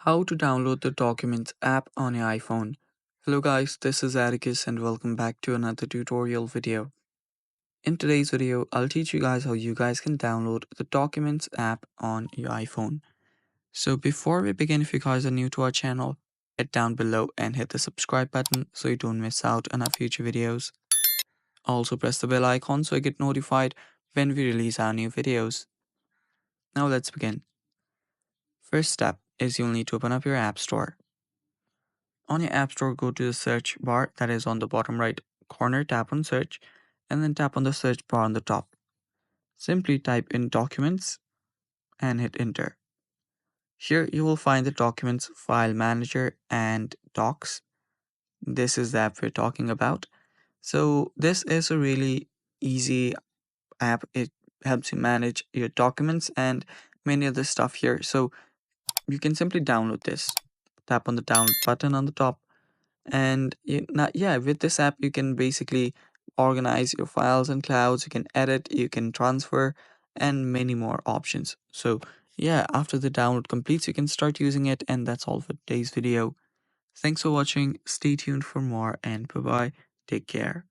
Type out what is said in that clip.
How to download the Documents app on your iPhone. Hello guys, this is Atticus and welcome back to another tutorial video. In today's video, I'll teach you guys how you guys can download the Documents app on your iPhone. So before we begin, if you guys are new to our channel, hit down below and hit the subscribe button so you don't miss out on our future videos. Also press the bell icon so you get notified when we release our new videos. Now let's begin. First step is you'll need to open up your App Store. On your App Store, go to the search bar that is on the bottom right corner, tap on search, and then tap on the search bar on the top. Simply type in documents and hit enter. Here you will find the documents file manager and docs. This is the app we're talking about. So this is a really easy app. It helps you manage your documents and many other stuff here. So you can simply download this. Tap on the download button on the top. And with this app, you can basically organize your files and clouds, you can edit, you can transfer, and many more options. So, yeah, after the download completes, you can start using it. And that's all for today's video. Thanks for watching. Stay tuned for more, and bye bye. Take care.